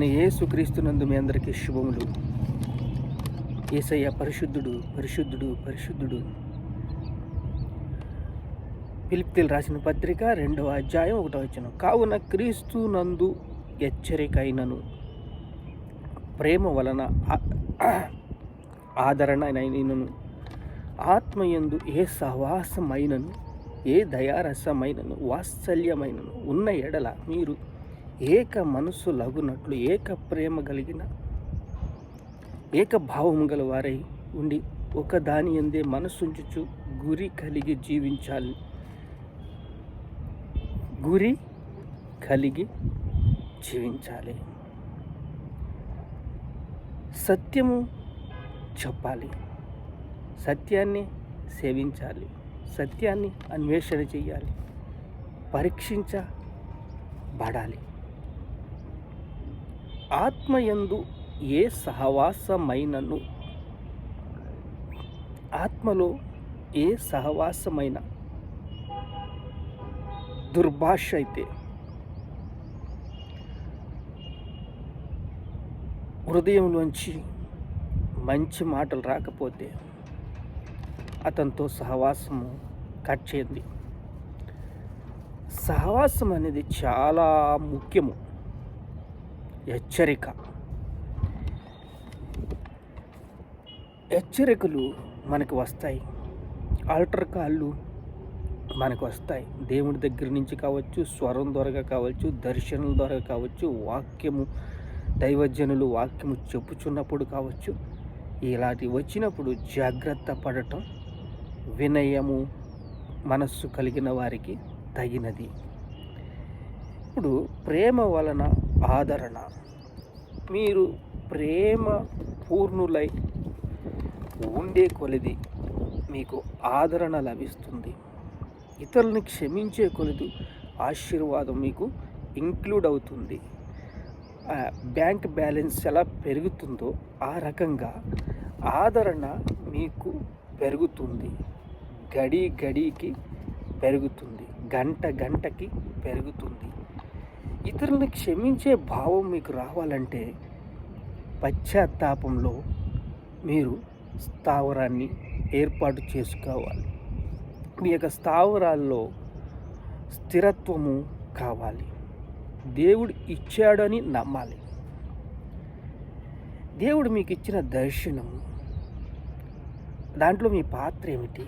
యేసుక్రీస్తునందు మీ అందరికీ శుభములు. యేసయ్య పరిశుద్ధుడు పరిశుద్ధుడు పరిశుద్ధుడు. ఫిలిప్పీయులకు రాసిన పత్రిక 2వ అధ్యాయం 1వ వచనం. కావున క్రీస్తు నందు హెచ్చరికైనను ప్రేమ వలన ఆదరణైనను ఆత్మయందు ఏ సహవాసమైనను ఏ దయారసమైనను వాత్సల్యమైనను ఉన్న ఎడల మీరు ఏక మనస్సు లగునట్లు ఏక ప్రేమ కలిగిన ఏక భావం గల వారై ఉండి ఒక దాని యందే మనస్సుంచుచు గురి కలిగి జీవించాలి. సత్యము చెప్పాలి, సత్యాన్ని సేవించాలి, సత్యాన్ని అన్వేషణ చేయాలి, పరీక్షించబడాలి. ఆత్మయందు ఏ సహవాసమైనను, ఆత్మలో ఏ సహవాసమైన దుర్భాష అయితే, హృదయంలోంచి మంచి మాటలు రాకపోతే అతనితో సహవాసము కట్ చేయండి. సహవాసం అనేది చాలా ముఖ్యము. హెచ్చరికలు మనకు వస్తాయి, ఆల్టర్ కాళ్ళు మనకు వస్తాయి. దేవుడి దగ్గర నుంచి కావచ్చు, స్వరం ద్వారా కావచ్చు, దర్శనం ద్వారా కావచ్చు, వాక్యము దైవజనులు వాక్యము చెప్పుచున్నప్పుడు కావచ్చు. ఇలాంటివి వచ్చినప్పుడు జాగ్రత్త పడటం వినయము మనస్సు కలిగిన వారికి తగినది. ఇప్పుడు ప్రేమ వలన ఆదరణ. మీరు ప్రేమ పూర్ణులై ఉండే కొలది మీకు ఆదరణ లభిస్తుంది. ఇతరులని క్షమించే కొలది ఆశీర్వాదం మీకు ఇంక్లూడ్ అవుతుంది. బ్యాంక్ బ్యాలెన్స్ ఎలా పెరుగుతుందో ఆ రకంగా ఆదరణ మీకు పెరుగుతుంది. గడికి పెరుగుతుంది, గంటకి పెరుగుతుంది. ఇతరులను క్షమించే భావం మీకు రావాలంటే పశ్చాత్తాపంలో మీరు స్థావరాన్ని ఏర్పాటు చేసుకోవాలి. మీ యొక్క స్థావరాల్లో స్థిరత్వము కావాలి. దేవుడు ఇచ్చాడని నమ్మాలి. దేవుడు మీకు ఇచ్చిన దర్శనము, దాంట్లో మీ పాత్ర ఏమిటి?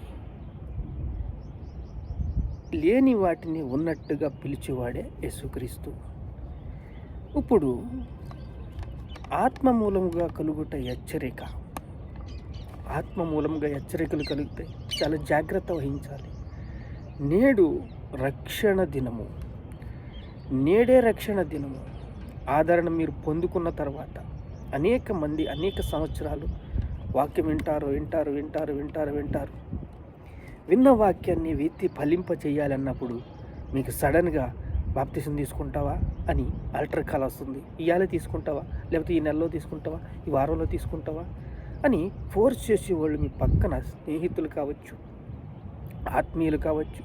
లేని వాటిని ఉన్నట్టుగా పిలిచేవాడే యేసుక్రీస్తు. ఇప్పుడు ఆత్మ మూలముగా కలుగుట హెచ్చరిక. ఆత్మ మూలముగా హెచ్చరికలు కలిగితే చాలా జాగ్రత్త వహించాలి. నేడే రక్షణ దినము. ఆదరణ మీరు పొందుకున్న తర్వాత అనేక మంది అనేక సంవత్సరాలు వాక్యం వింటారు. విన్న వాక్యాన్ని వ్యక్తి ఫలింప చేయాలన్నప్పుడు మీకు సడన్గా బాప్తిసం తీసుకుంటావా అని ఆల్టర్ కాల్ వస్తుంది. ఇవాళ తీసుకుంటావా, లేకపోతే ఈ నెలలో తీసుకుంటావా, ఈ వారంలో తీసుకుంటావా అని ఫోర్స్ చేసేవాళ్ళు మీ పక్కన స్నేహితులు కావచ్చు, ఆత్మీయులు కావచ్చు.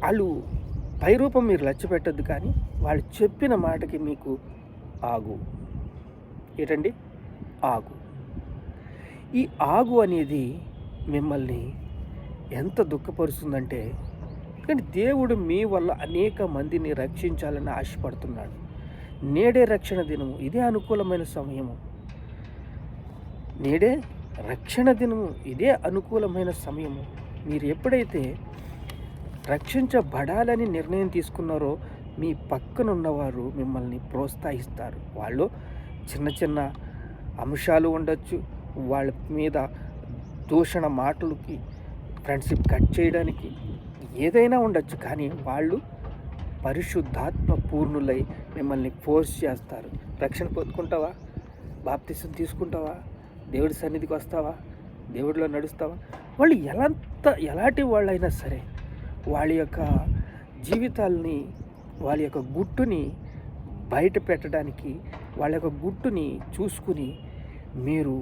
వాళ్ళు పైరూపం మీరు లక్ష్య పెట్టద్దు, కానీ వాళ్ళు చెప్పిన మాటకి మీకు ఆగు. ఈ ఆగు అనేది మిమ్మల్ని ఎంత దుఃఖపరుస్తుందంటే, కానీ దేవుడు మీ వల్ల అనేక మందిని రక్షించాలని ఆశపడుతున్నాడు. నేడే రక్షణ దినము, ఇదే అనుకూలమైన సమయము. నేడే రక్షణ దినము, ఇదే అనుకూలమైన సమయము. మీరు ఎప్పుడైతే రక్షించబడాలని నిర్ణయం తీసుకున్నారో మీ పక్కన ఉన్నవారు మిమ్మల్ని ప్రోత్సహిస్తారు. వాళ్ళు చిన్న అంశాలు ఉండొచ్చు, వాళ్ళ మీద దూషణ మాటలకి ఫ్రెండ్షిప్ కట్ చేయడానికి ఏదైనా ఉండొచ్చు, కానీ వాళ్ళు పరిశుద్ధాత్మ పూర్ణులై మిమ్మల్ని ఫోర్స్ చేస్తారు. రక్షణ పొందుకుంటావా, బాప్తిసం తీసుకుంటావా, దేవుడి సన్నిధికి వస్తావా, దేవుడిలో నడుస్తావా? వాళ్ళు ఎలాంటి వాళ్ళైనా సరే వాళ్ళ యొక్క జీవితాలని, వాళ్ళ యొక్క గుట్టుని బయట పెట్టడానికి, వాళ్ళ యొక్క గుట్టుని చూసుకుని మీరు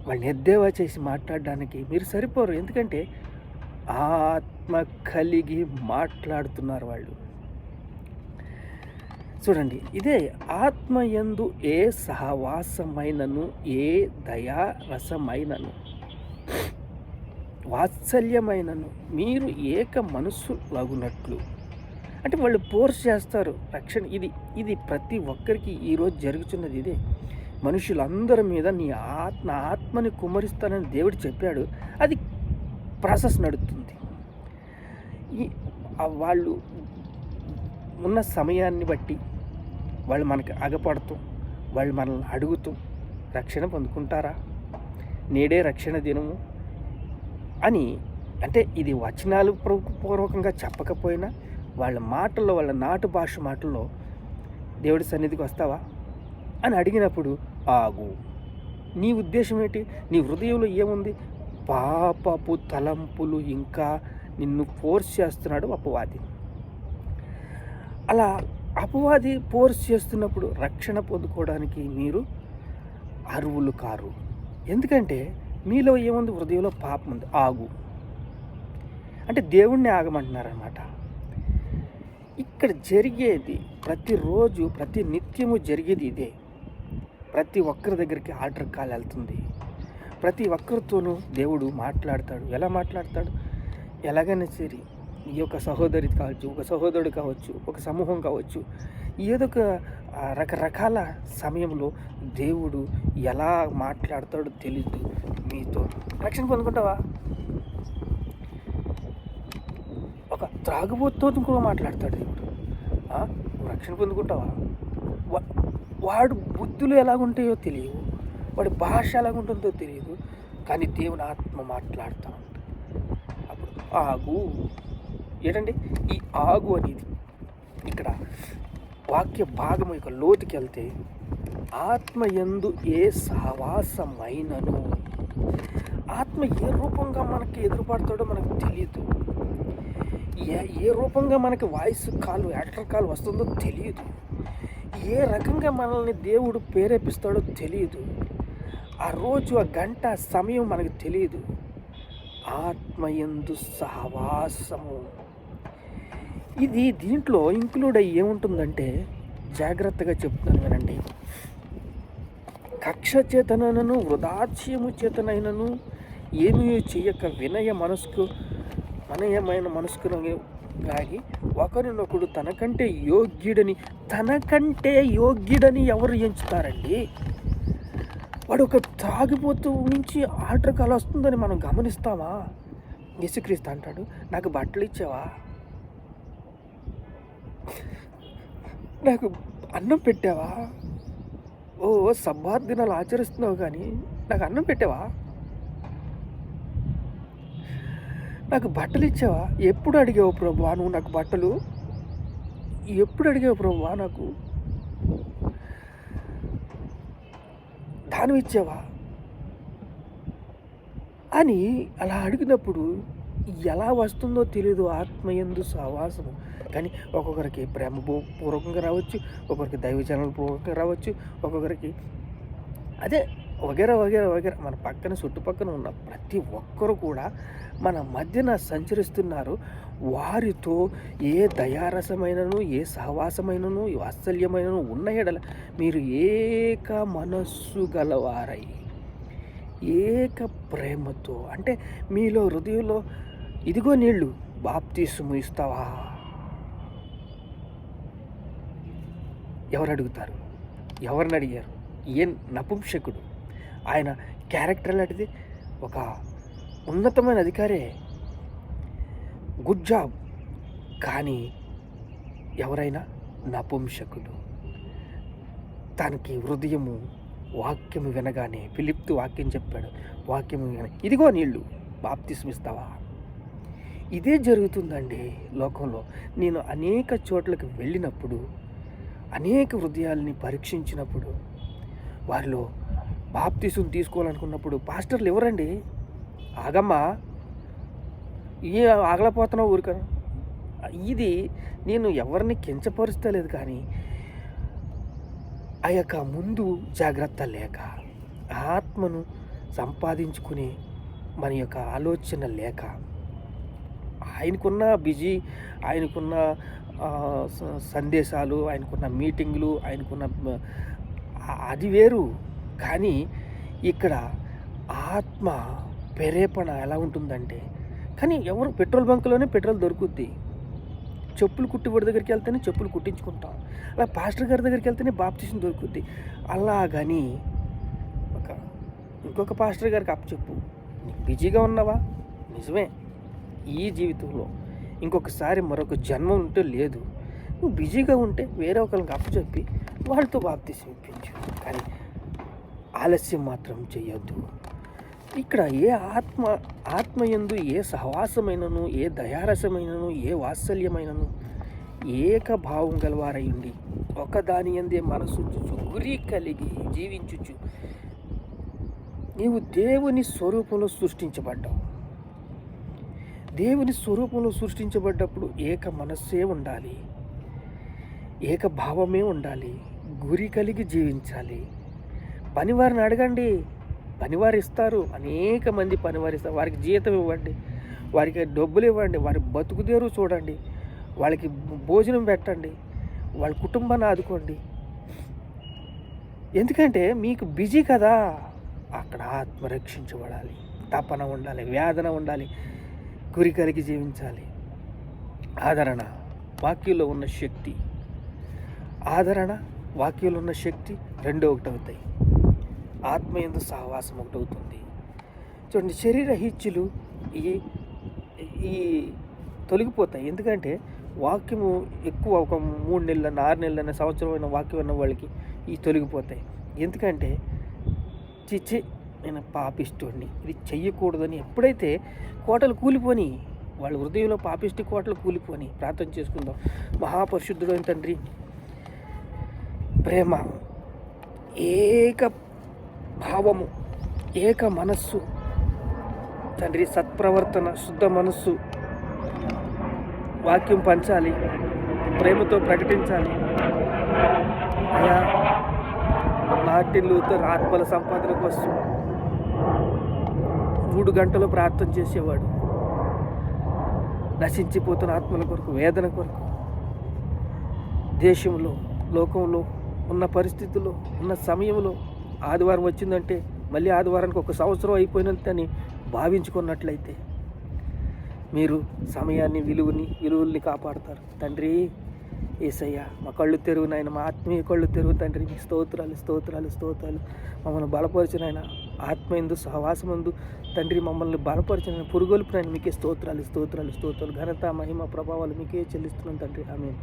వాళ్ళని ఎద్దేవా చేసి మాట్లాడడానికి మీరు సరిపోరు. ఎందుకంటే ఆత్మ కలిగి మాట్లాడుతున్నారు వాళ్ళు. చూడండి, ఇదే ఆత్మయందు ఏ సహవాసమైనను, ఏ దయా రసమైనను, వాత్సల్యమైనను మీరు ఏక మనస్సు లగునట్లు. అంటే వాళ్ళు ఫోర్స్ చేస్తారు రక్షణ. ఇది ఇది ప్రతి ఒక్కరికి ఈరోజు జరుగుతున్నది ఇదే. మనుషులందరి మీద నా ఆత్మని కుమ్మరిస్తానని దేవుడు చెప్పాడు. అది ప్రాసెస్ నడుస్తుంది. వాళ్ళు ఉన్న సమయాన్ని బట్టి వాళ్ళు మనకి అగపడుతూ, వాళ్ళు మనల్ని అడుగుతూ రక్షణ పొందుకుంటారా, నేడే రక్షణ దినము అని. అంటే ఇది వచనాలు పూర్వకంగా చెప్పకపోయినా వాళ్ళ మాటల్లో, వాళ్ళ నాటు భాష మాటల్లో దేవుడి సన్నిధికి వస్తావా అని అడిగినప్పుడు, ఆగు, నీ ఉద్దేశం ఏంటి, నీ హృదయంలో ఏముంది, పాపపు తలంపులు ఇంకా నిన్ను ఫోర్స్ చేస్తున్నాడు అపవాది. అలా అపవాది ఫోర్స్ చేస్తున్నప్పుడు రక్షణ పొందుకోవడానికి మీరు అర్హులు కారు. ఎందుకంటే మీలో ఏముంది, హృదయంలో పాపం ఉంది. ఆగు అంటే దేవుణ్ణి ఆగమంటున్నారన్నమాట. ఇక్కడ జరిగేది ప్రతిరోజు, ప్రతి నిత్యము జరిగేది ఇదే. ప్రతి ఒక్కరి దగ్గరికి ఆల్టర్ కాల్ వెళ్తుంది. ప్రతి ఒక్కరితోనూ దేవుడు మాట్లాడతాడు. ఎలా మాట్లాడతాడు? ఎలాగైనా సరే ఈ యొక్క సహోదరి కావచ్చు, ఒక సహోదరుడు కావచ్చు, ఒక సమూహం కావచ్చు, ఏదో ఒక రకరకాల సమయంలో దేవుడు ఎలా మాట్లాడతాడో తెలియదు. మీతో రక్షణ పొందుకుంటావా? ఒక త్రాగుబోతుతో కూడా మాట్లాడతాడు దేవుడు. నువ్వు రక్షణ పొందుకుంటావా? వాడు బుద్ధులు ఎలాగుంటాయో తెలియవు, వాడి భాష ఎలాగుంటుందో తెలియదు, కానీ దేవుని ఆత్మ మాట్లాడుతూ ఉంటుంది. అప్పుడు ఆగు. ఏంటండి ఈ ఆగు అనేది? ఇక్కడ వాక్య భాగం యొక్క లోతుకి వెళ్తే, ఆత్మయందు ఏ సహవాసమైనను, ఆత్మ ఏ రూపంగా మనకి ఎదురుపడతాడో మనకు తెలియదు. ఏ రూపంగా మనకి వాయిస్ కాల్, యాక్టర్ కాల్ వస్తుందో తెలియదు. ఏ రకంగా మనల్ని దేవుడు ప్రేరేపిస్తాడో తెలియదు. ఆ రోజు, ఆ గంట, సమయం మనకు తెలియదు. ఆత్మయందు సహవాసము, ఇది దీంట్లో ఇంక్లూడ్ అయ్యి ఏముంటుందంటే, జాగ్రత్తగా చెప్తున్నాను వినండి. కక్ష చేతనైనను, వృధాస్యము చేతనైనను ఏమీ చేయక వినయమైన మనస్కునగాగి ఒకరినొకడు తనకంటే యోగ్యుడని ఎవరు ఎంచుతారండి? వాడు ఒక త్రాగిపోతూ నుంచి ఆల్టర్ కాల్ వస్తుందని మనం గమనిస్తామా? యేసుక్రీస్తు అంటాడు, నాకు బట్టలు ఇచ్చావా, నాకు అన్నం పెట్టావా, సబ్బాత్ దినాలు ఆచరిస్తున్నావు కానీ నాకు అన్నం పెట్టావా, నాకు బట్టలు ఇచ్చావా, ఎప్పుడు అడిగావు ప్రభువా నువ్వు నాకు బట్టలు, ఎప్పుడు అడిగావు ప్రభువా నాకు దానం ఇచ్చావా అని అలా అడిగినప్పుడు ఎలా వస్తుందో తెలియదు ఆత్మయందు సహవాసము. కానీ ఒక్కొక్కరికి ప్రేమపూర్వకంగా రావచ్చు, ఒక్కొక్కరికి దైవజనుల పూర్వకంగా రావచ్చు, ఒక్కొక్కరికి అదే వగేరా వగేరా వగేరా. మన పక్కన చుట్టుపక్కల ఉన్న ప్రతి ఒక్కరు కూడా మన మధ్యన సంచరిస్తున్నారు. వారితో ఏ దయారసమైనను, ఏ సహవాసమైనను, వాత్సల్యమైనను ఉన్న ఎడల మీరు ఏక మనస్సు గలవారై, ఏక ప్రేమతో, అంటే మీలో హృదయంలో ఇదిగో నీళ్ళు, బాప్తీసము ఇస్తావా? ఎవరు అడుగుతారు? ఎవరిని అడిగారు? ఏ నపుంసకుడు, ఆయన క్యారెక్టర్ లాంటిది, ఒక ఉన్నతమైన అధికారే, గుడ్ జాబ్. కానీ ఎవరైనా నపుంసకుడు, తనకి హృదయము వాక్యము వినగానే, ఫిలిప్తు వాక్యం చెప్పాడు, వాక్యము వినగానే ఇదిగో నీళ్ళు, బాప్తిస్మం ఇస్తావా? ఇదే జరుగుతుందండి లోకంలో. నేను అనేక చోట్లకు వెళ్ళినప్పుడు, అనేక హృదయాల్ని పరీక్షించినప్పుడు, వారిలో బాప్తిస్మం తీసుకోవాలనుకున్నప్పుడు, పాస్టర్లు ఎవరండి, ఆగమ్మా, ఏ ఆగలేకపోతున్నావు ఊరిక. ఇది నేను ఎవరిని కించపరుస్తలేదు, కానీ ఆ యొక్క ముందు జాగ్రత్త లేక, ఆత్మను సంపాదించుకునే మన యొక్క ఆలోచన లేక, ఆయనకున్న బిజీ, ఆయనకున్న సందేశాలు, ఆయనకున్న మీటింగులు, ఆయనకున్న అది వేరు. కానీ ఇక్కడ ఆత్మ ప్రేరేపణ ఎలా ఉంటుందంటే, కానీ ఎవరు పెట్రోల్ బంక్‌లోనే పెట్రోల్ దొరుకుద్ది. చెప్పులు కుట్టేవాడి దగ్గరికి వెళ్తేనే చెప్పులు కుట్టించుకుంటాం. అలా పాస్టర్ గారి దగ్గరికి వెళ్తేనే బాప్టిజం దొరుకుద్ది. అలాగని ఇంకొక పాస్టర్ గారికి అప్పచెప్పు. నీకు బిజీగా ఉన్నావా? నిజమే. ఈ జీవితంలో ఇంకొకసారి మరొక జన్మ ఉంటే లేదు. నువ్వు బిజీగా ఉంటే వేరే ఒకరికి అప్పచెప్పి వాళ్ళతో బాప్తిసం ఇప్పించు. కానీ ఆలస్యం మాత్రం చెయ్యొద్దు. ఇక్కడ ఏ ఆత్మయందు ఏ సహవాసమైనను, ఏ దయారసమైనను, ఏ వాత్సల్యమైనను ఏకభావం గలవారయుండి ఒకదాని యందే మనసుంచుచు గురి కలిగి జీవించుచు నీవు దేవుని స్వరూపంలో సృష్టించబడ్డావు. దేవుని స్వరూపంలో సృష్టించబడ్డప్పుడు ఏక మనస్సే ఉండాలి, ఏక భావమే ఉండాలి, గురి కలిగి జీవించాలి. పనివారిని అడగండి, పనివారు ఇస్తారు. అనేక మంది పనివారు ఇస్తారు. వారికి జీతం ఇవ్వండి, వారికి డబ్బులు ఇవ్వండి, వారి బతుకుదేరు చూడండి, వాళ్ళకి భోజనం పెట్టండి, వాళ్ళ కుటుంబాన్ని ఆదుకోండి. ఎందుకంటే మీకు బిజీ కదా. అక్కడ ఆత్మ రక్షించబడాలి, తపన ఉండాలి, వేదన ఉండాలి, గురి కలిగి జీవించాలి. ఆదరణ వాక్యంలో ఉన్న శక్తి, ఆదరణ వాక్యంలో ఉన్న శక్తి రెండు ఒకటవుతాయి. ఆత్మయందు సహవాసం ఒకటవుతుంది. చూడండి, శరీర హిచ్చులు ఈ తొలగిపోతాయి. ఎందుకంటే వాక్యము ఎక్కువ ఒక 3 నెలల 6 నెలల సంవత్సరమైన వాక్యం ఉన్న వాళ్ళకి ఈ తొలగిపోతాయి. ఎందుకంటే చిచ్చి నేను పాపిష్టుడిని, ఇది చెయ్యకూడదని ఎప్పుడైతే కోటలు కూలిపోని, వాళ్ళ హృదయంలో పాపిష్టి కోటలు కూలిపోని ప్రార్థన చేసుకుందాం. మహాపరిశుద్ధుడైన తండ్రి, ప్రేమ, ఏక భావము, ఏక మనస్సు తండ్రి, సత్ప్రవర్తన, శుద్ధ మనస్సు, వాక్యం పంచాలి, ప్రేమతో ప్రకటించాలి. అయా, మార్టిన్ లూథర్ ఆత్మల సంపాదన కోసం 3 గంటలు ప్రార్థన చేసేవాడు. నశించిపోతున్న ఆత్మల కొరకు, వేదన కొరకు, దేశంలో, లోకంలో ఉన్న పరిస్థితుల్లో, ఉన్న సమయంలో ఆదివారం వచ్చిందంటే మళ్ళీ ఆదివారానికి 1 సంవత్సరం అయిపోయినట్లని భావించుకున్నట్లయితే మీరు సమయాన్ని, విలువల్ని కాపాడతారు. తండ్రి యేసయ్య, మా కళ్ళు తెరువు నాయన, మా ఆత్మీయ కళ్ళు తెరువు తండ్రి. మీకు స్తోత్రాలు, స్తోత్రాలు, స్తోత్రాలు. మమ్మల్ని బలపరిచిన ఆయన, ఆత్మయందు సహవాసమందు తండ్రి మమ్మల్ని బలపరిచిన పురుగొల్పునైనా మీకే స్తోత్రాలు, స్తోత్రాలు, స్తోత్రాలు. ఘనత, మహిమ, ప్రభావాలు మీకే చెల్లిస్తున్నాం తండ్రి. ఆమేన్.